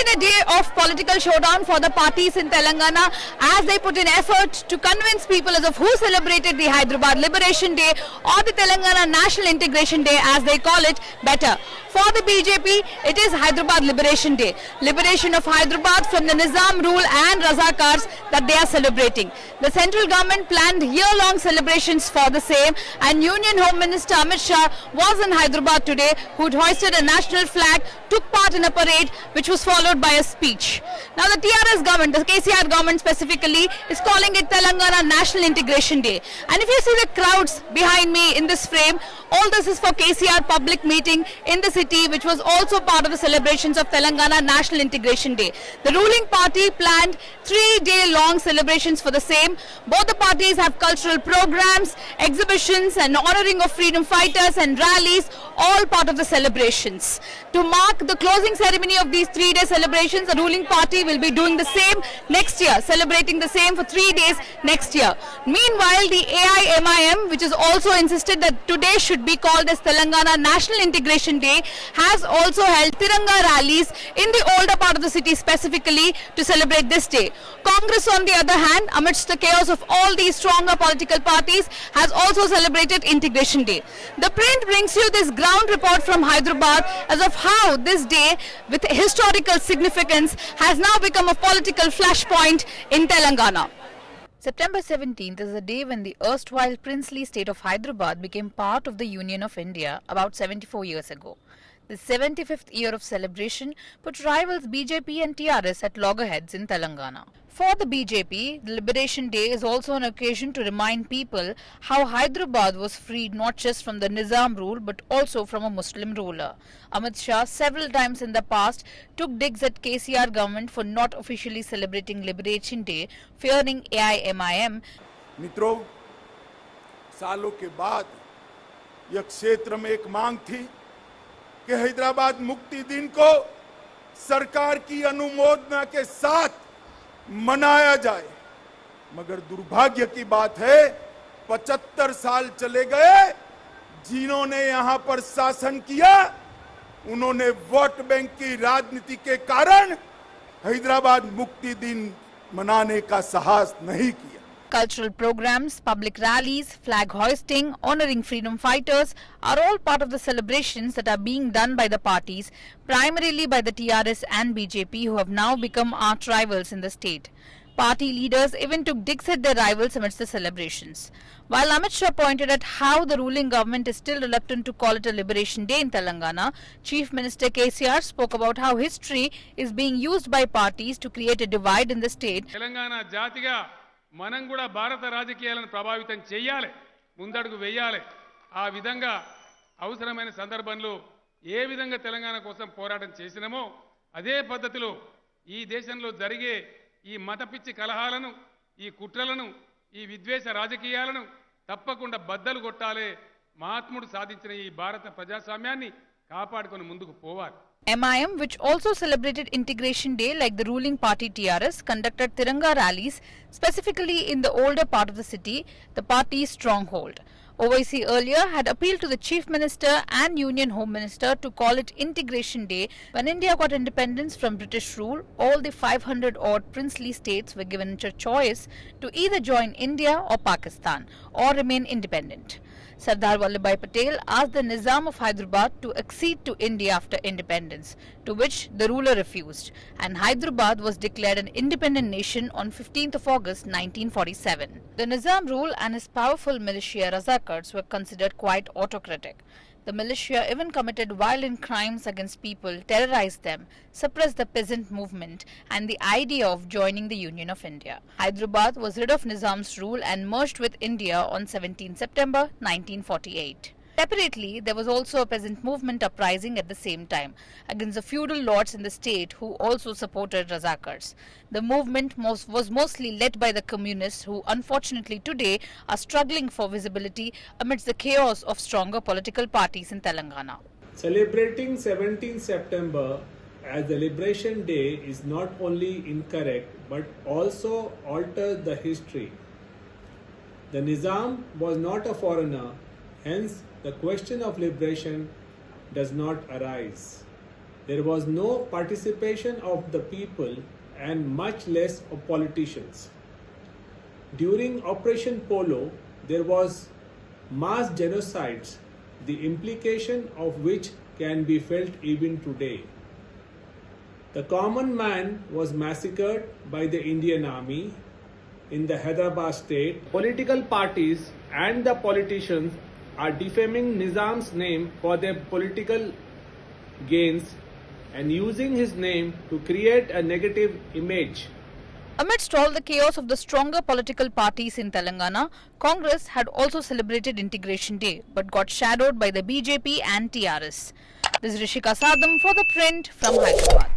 been a day of political showdown for the parties in Telangana as they put in effort to convince people as of who celebrated the Hyderabad Liberation Day or the Telangana National Integration Day as they call it better. For the BJP, it is Hyderabad Liberation Day. Liberation of Hyderabad from the Nizam rule and Razakars that they are celebrating. The central government planned year-long celebrations for the same, and Union Home Minister Amit Shah was in Hyderabad today, who hoisted a national flag, took part in a parade which was followed by a speech. Now the TRS government, the KCR government specifically, is calling it Telangana National Integration Day. And if you see the crowds behind me in this frame, all this is for KCR public meeting in the city, which was also part of the celebrations of Telangana National Integration Day. The ruling party planned 3-day long celebrations for the same. Both the parties have cultural programs, exhibitions and honoring of freedom fighters and rallies, all part of the celebrations. To mark the closing ceremony of these 3-day celebrations, the ruling party will be doing the same next year, celebrating the same for 3 days next year. Meanwhile, the AIMIM, which has also insisted that today should be called as Telangana National Integration Day, has also held Tiranga rallies in the older part of the city specifically to celebrate this day. Congress, on the other hand, amidst the chaos of all these stronger political parties, has also celebrated Integration Day. The Print brings you this ground report from Hyderabad as of how this day with historical significance has now become a political flashpoint in Telangana. September 17th is the day when the erstwhile princely state of Hyderabad became part of the Union of India about 74 years ago. The 75th year of celebration put rivals BJP and TRS at loggerheads in Telangana. For the BJP, the Liberation Day is also an occasion to remind people how Hyderabad was freed not just from the Nizam rule but also from a Muslim ruler. Amit Shah several times in the past took digs at KCR government for not officially celebrating Liberation Day, fearing AIMIM. मित्रों, सालों के बाद यह क्षेत्र में एक मांग थी कि हैदराबाद मुक्ति दिन को सरकार की अनुमोदना के साथ मनाया जाए, मगर दुर्भाग्य की बात है 75 साल चले गए। जिन्होंने यहां पर शासन किया उन्होंने वोट बैंक की राजनीति के कारण हैदराबाद मुक्ति दिन मनाने का साहस नहीं किया. Cultural programs, public rallies, flag hoisting, honoring freedom fighters are all part of the celebrations that are being done by the parties, primarily by the TRS and BJP, who have now become arch rivals in the state. Party leaders even took digs at their rivals amidst the celebrations. While Amit Shah pointed at how the ruling government is still reluctant to call it a Liberation Day in Telangana, Chief Minister KCR spoke about how history is being used by parties to create a divide in the state. Telangana jatiga మనం కూడా భారత రాజకీయాలను ప్రభావితం చేయాలి, ముందడుగు వేయాలి. ఆ విధంగా అవసరమైన సందర్భంలో ఏ విధంగా తెలంగాణ కోసం పోరాటం చేసినామో అదే పద్ధతిలో ఈ దేశంలో జరిగే ఈ మతపిచ్చి కలహాలను, ఈ కుట్రలను, ఈ విద్వేష రాజకీయాలను తప్పకుండా బద్దలు కొట్టాలి. మహాత్ముడు సాధించిన ఈ భారత ప్రజాస్వామ్యాన్ని కాపాడుకొని ముందుకు పోవాలి. MIM, which also celebrated Integration Day like the ruling party TRS, conducted Tiranga rallies, specifically in the older part of the city, the party's stronghold. OIC earlier had appealed to the Chief Minister and Union Home Minister to call it Integration Day. When India got independence from British rule, all the 500-odd princely states were given a choice to either join India or Pakistan or remain independent. Sardar Vallabhbhai Patel asked the Nizam of Hyderabad to accede to India after independence, to which the ruler refused, and Hyderabad was declared an independent nation on 15th of August 1947. The Nizam rule and his powerful militia Razakars were considered quite autocratic. The militia even committed violent crimes against people, terrorized them, suppressed the peasant movement and the idea of joining the Union of India. Hyderabad was rid of Nizam's rule and merged with India on 17 September 1948. Separately, there was also a peasant movement uprising at the same time against the feudal lords in the state who also supported Razakars. The movement was mostly led by the communists who unfortunately today are struggling for visibility amidst the chaos of stronger political parties in Telangana. Celebrating 17 September as the Liberation Day is not only incorrect but also alters the history. The Nizam was not a foreigner, hence the question of liberation does not arise. there was no participation of the people and much less of politicians. During Operation Polo, there was mass genocides, the implication of which can be felt even today. The common man was massacred by the Indian Army in the Hyderabad state. Political parties and the politicians are defaming Nizam's name for their political gains and using his name to create a negative image. Amidst all the chaos of the stronger political parties in Telangana, Congress had also celebrated Integration Day but got shadowed by the BJP and TRS. This is Rishika Sadam for ThePrint from Hyderabad.